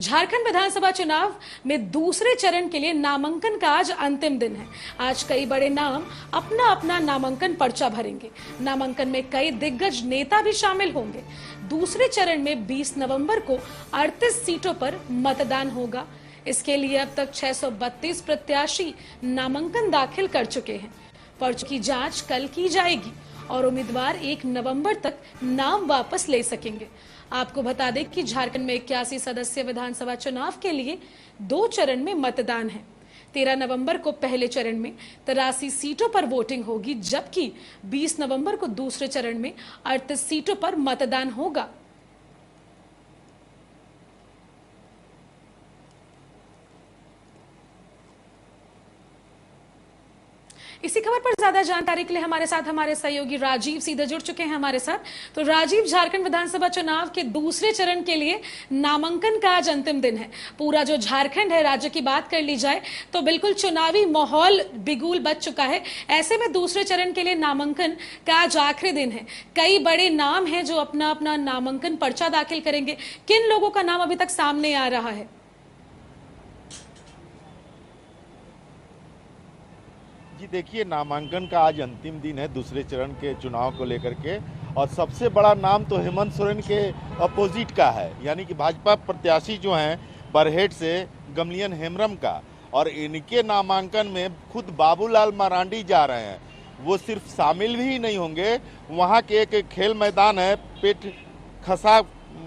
झारखंड विधानसभा चुनाव में दूसरे चरण के लिए नामांकन का आज अंतिम दिन है। आज कई बड़े नाम अपना अपना नामांकन पर्चा भरेंगे। नामांकन में कई दिग्गज नेता भी शामिल होंगे। दूसरे चरण में 20 नवंबर को 38 सीटों पर मतदान होगा। इसके लिए अब तक 632 प्रत्याशी नामांकन दाखिल कर चुके हैं। पर्चों की जांच कल की जाएगी और उम्मीदवार 1 नवंबर तक नाम वापस ले सकेंगे। आपको बता दें कि झारखंड में 81 सदस्य विधानसभा चुनाव के लिए 2 चरण में मतदान है। 13 नवंबर को पहले चरण में 83 सीटों पर वोटिंग होगी, जबकि 20 नवंबर को दूसरे चरण में 38 सीटों पर मतदान होगा। इसी खबर पर ज्यादा जानकारी के लिए हमारे साथ हमारे सहयोगी राजीव सीधे जुड़ चुके हैं हमारे साथ। तो राजीव, झारखंड विधानसभा चुनाव के दूसरे चरण के लिए नामांकन का आज अंतिम दिन है। पूरा जो झारखंड है, राज्य की बात कर ली जाए तो बिल्कुल चुनावी माहौल बिगुल बच चुका है। ऐसे में दूसरे चरण के लिए नामांकन का आज आखिरी दिन है। कई बड़े नाम हैं जो अपना अपना नामांकन पर्चा दाखिल करेंगे। किन लोगों का नाम अभी तक सामने आ रहा है? जी देखिए, नामांकन का आज अंतिम दिन है दूसरे चरण के चुनाव को लेकर के। और सबसे बड़ा नाम तो हेमंत सोरेन के अपोजिट का है, यानी कि भाजपा प्रत्याशी जो हैं बरहेट से गमलियन हेम्ब्रम का। और इनके नामांकन में खुद बाबूलाल मरांडी जा रहे हैं। वो सिर्फ शामिल भी नहीं होंगे, वहाँ के एक खेल मैदान है पेट खसा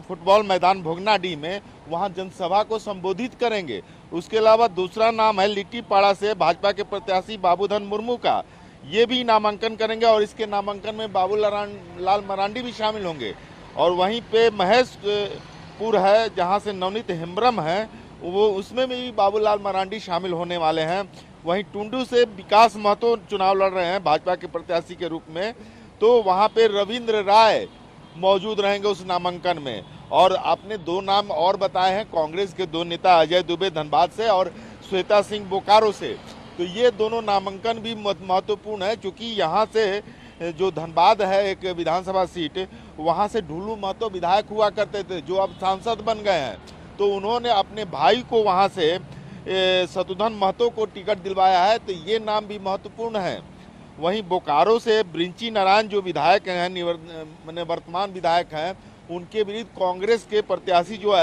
फुटबॉल मैदान भोगनाडीह में, वहाँ जनसभा को संबोधित करेंगे। उसके अलावा दूसरा नाम है लिट्टीपाड़ा से भाजपा के प्रत्याशी बाबूधन मुर्मू का, ये भी नामांकन करेंगे और इसके नामांकन में बाबूलाल मरांडी भी शामिल होंगे। और वहीं पे महेशपुर है जहां से नवनीत हेम्ब्रम है, वो उसमें भी बाबूलाल मरांडी शामिल होने वाले हैं। वहीं टुंडू से विकास महतो चुनाव लड़ रहे हैं भाजपा के प्रत्याशी के रूप में, तो वहाँ पे रविंद्र राय मौजूद रहेंगे उस नामांकन में। और आपने 2 नाम और बताए हैं कांग्रेस के 2 नेता, अजय दुबे धनबाद से और श्वेता सिंह बोकारो से। तो ये दोनों नामांकन भी महत्वपूर्ण है, क्योंकि यहाँ से जो धनबाद है एक विधानसभा सीट, वहाँ से ढुलू महतो विधायक हुआ करते थे जो अब सांसद बन गए हैं। तो उन्होंने अपने भाई को वहाँ से शत्रुघ्न महतो को टिकट दिलवाया है, तो ये नाम भी महत्वपूर्ण है। वहीं बोकारो से ब्रिंची नारायण जो विधायक हैं, वर्तमान विधायक हैं, उनके विरुद्ध कांग्रेस के प्रत्याशी जो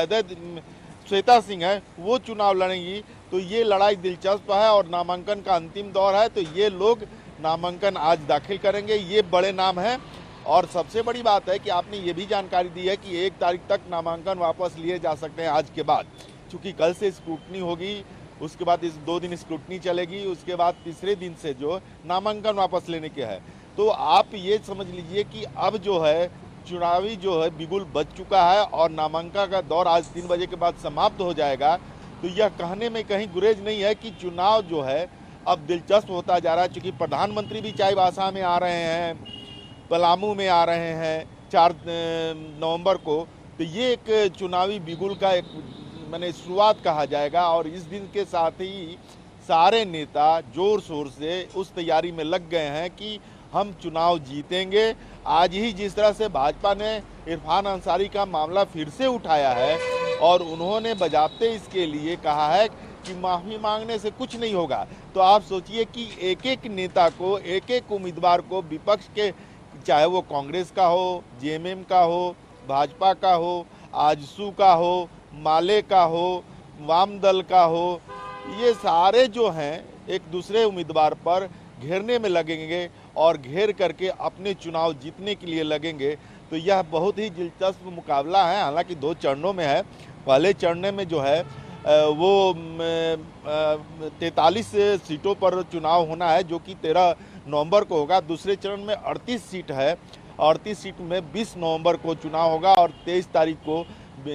श्वेता सिंह है वो चुनाव लड़ेंगी। तो ये लड़ाई दिलचस्प है और नामांकन का अंतिम दौर है, तो ये लोग नामांकन आज दाखिल करेंगे। ये बड़े नाम हैं। और सबसे बड़ी बात है कि आपने ये भी जानकारी दी है कि 1 तारीख तक नामांकन वापस लिए जा सकते हैं आज के बाद, क्योंकि कल से स्क्रूटनी होगी, उसके बाद इस 2 दिन स्क्रूटनी चलेगी, उसके बाद तीसरे दिन से जो नामांकन वापस लेने के है। तो आप ये समझ लीजिए कि अब जो है चुनावी जो है बिगुल बच चुका है और नामांकन का दौर आज 3 बजे के बाद समाप्त हो जाएगा। तो यह कहने में कहीं गुरेज नहीं है कि चुनाव जो है अब दिलचस्प होता जा रहा है, क्योंकि प्रधानमंत्री भी चाईबासा में आ रहे हैं, पलामू में आ रहे हैं 4 नवंबर को। तो ये एक चुनावी बिगुल का एक शुरुआत कहा जाएगा। और इस दिन के साथ ही सारे नेता जोर शोर से उस तैयारी में लग गए हैं कि हम चुनाव जीतेंगे। आज ही जिस तरह से भाजपा ने इरफान अंसारी का मामला फिर से उठाया है और उन्होंने बजाते इसके लिए कहा है कि माफ़ी मांगने से कुछ नहीं होगा, तो आप सोचिए कि एक एक नेता को, एक एक उम्मीदवार को, विपक्ष के, चाहे वो कांग्रेस का हो, जेएमएम का हो, भाजपा का हो, आजसू का हो, माले का हो, वाम दल का हो, ये सारे जो हैं एक दूसरे उम्मीदवार पर घेरने में लगेंगे और घेर करके अपने चुनाव जीतने के लिए लगेंगे। तो यह बहुत ही दिलचस्प मुकाबला है। हालांकि 2 चरणों में है। पहले चरण में जो है वो 43 सीटों पर चुनाव होना है, जो कि 13 नवंबर को होगा। दूसरे चरण में 38 सीट है। 38 सीट में 20 नवंबर को चुनाव होगा और 23 तारीख को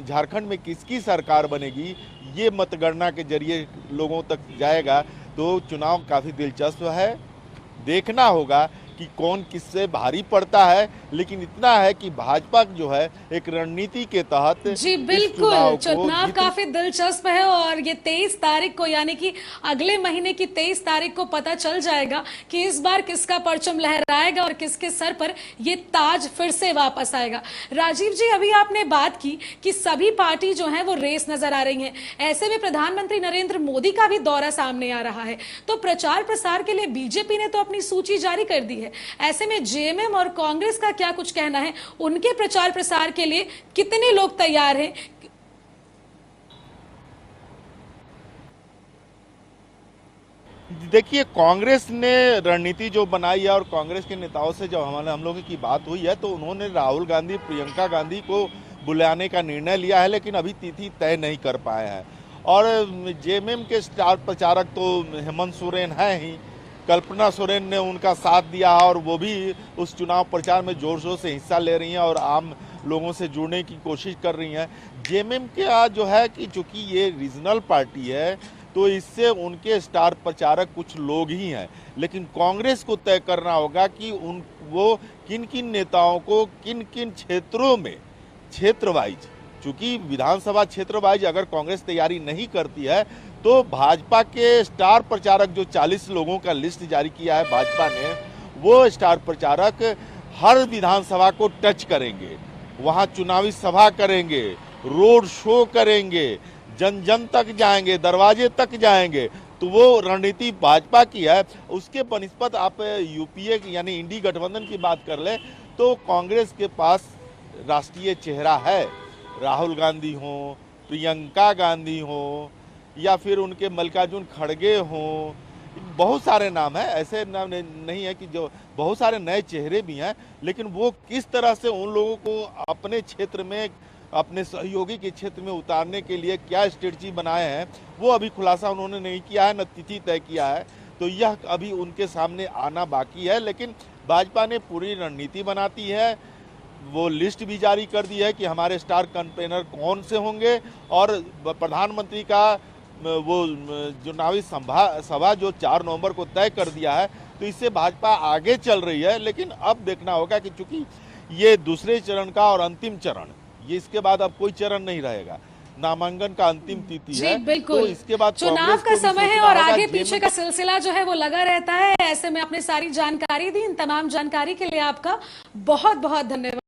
झारखंड में किसकी सरकार बनेगी ये मतगणना के जरिए लोगों तक जाएगा। तो चुनाव काफ़ी दिलचस्प है। देखना होगा कि कौन किससे भारी पड़ता है, लेकिन इतना है कि भाजपा जो है एक रणनीति के तहत जी इस बिल्कुल, चुनाव को चुनाव जीतने काफी दिलचस्प है और ये 23 तारीख को यानी कि अगले महीने की 23 तारीख को पता चल जाएगा कि इस बार किसका परचम लहराएगा और किसके सर पर ये ताज फिर से वापस आएगा। राजीव जी, अभी आपने बात की कि सभी पार्टी जो है वो रेस नजर आ रही है, ऐसे में प्रधानमंत्री नरेंद्र मोदी का भी दौरा सामने आ रहा है, तो प्रचार प्रसार के लिए बीजेपी ने तो अपनी सूची जारी कर दी है। ऐसे में जेएमएम और कांग्रेस का क्या कुछ कहना है, उनके प्रचार प्रसार के लिए कितने लोग तैयार हैं? देखिए, कांग्रेस ने रणनीति जो बनाई है और कांग्रेस के नेताओं से जब हम लोगों की बात हुई है तो उन्होंने राहुल गांधी, प्रियंका गांधी को बुलाने का निर्णय लिया है, लेकिन अभी तिथि तय नहीं कर पाए हैं। और जेएमएम के स्टार प्रचारक तो हेमंत सोरेन है ही, कल्पना सोरेन ने उनका साथ दिया है और वो भी उस चुनाव प्रचार में जोर शोर से हिस्सा ले रही हैं और आम लोगों से जुड़ने की कोशिश कर रही हैं। जेएमएम का जो है कि चूंकि ये रीजनल पार्टी है तो इससे उनके स्टार प्रचारक कुछ लोग ही हैं, लेकिन कांग्रेस को तय करना होगा कि वो किन किन नेताओं को किन किन क्षेत्रों में, क्षेत्र वाइज, चूंकि विधानसभा क्षेत्र वाइज अगर कांग्रेस तैयारी नहीं करती है तो भाजपा के स्टार प्रचारक जो 40 लोगों का लिस्ट जारी किया है भाजपा ने, वो स्टार प्रचारक हर विधानसभा को टच करेंगे, वहां चुनावी सभा करेंगे, रोड शो करेंगे, जन जन तक जाएंगे, दरवाजे तक जाएंगे। तो वो रणनीति भाजपा की है। उसके बनिस्पत आप यूपीए यानी इंडी गठबंधन की बात कर ले तो कांग्रेस के पास राष्ट्रीय चेहरा है, राहुल गांधी हो, प्रियंका गांधी हो, या फिर उनके मल्लिकार्जुन खड़गे हों, बहुत सारे नाम हैं, ऐसे नाम नहीं है कि जो बहुत सारे नए चेहरे भी हैं, लेकिन वो किस तरह से उन लोगों को अपने क्षेत्र में, अपने सहयोगी के क्षेत्र में उतारने के लिए क्या स्ट्रेटजी बनाए हैं, वो अभी खुलासा उन्होंने नहीं किया है, न तिथि तय किया है। तो यह अभी उनके सामने आना बाकी है, लेकिन भाजपा ने पूरी रणनीति बनाती है, वो लिस्ट भी जारी कर दी है कि हमारे स्टार कैंपेनर कौन से होंगे, और प्रधानमंत्री का वो चुनावी सभा जो 4 नवंबर को तय कर दिया है। तो इससे भाजपा आगे चल रही है, लेकिन अब देखना होगा कि चूंकि ये दूसरे चरण का और अंतिम चरण, ये इसके बाद अब कोई चरण नहीं रहेगा, नामांकन का अंतिम तिथि है, बिल्कुल। तो इसके बाद चुनाव का समय है और आगे पीछे का सिलसिला जो है वो लगा रहता है। ऐसे में आपने सारी जानकारी दी, इन तमाम जानकारी के लिए आपका बहुत बहुत धन्यवाद।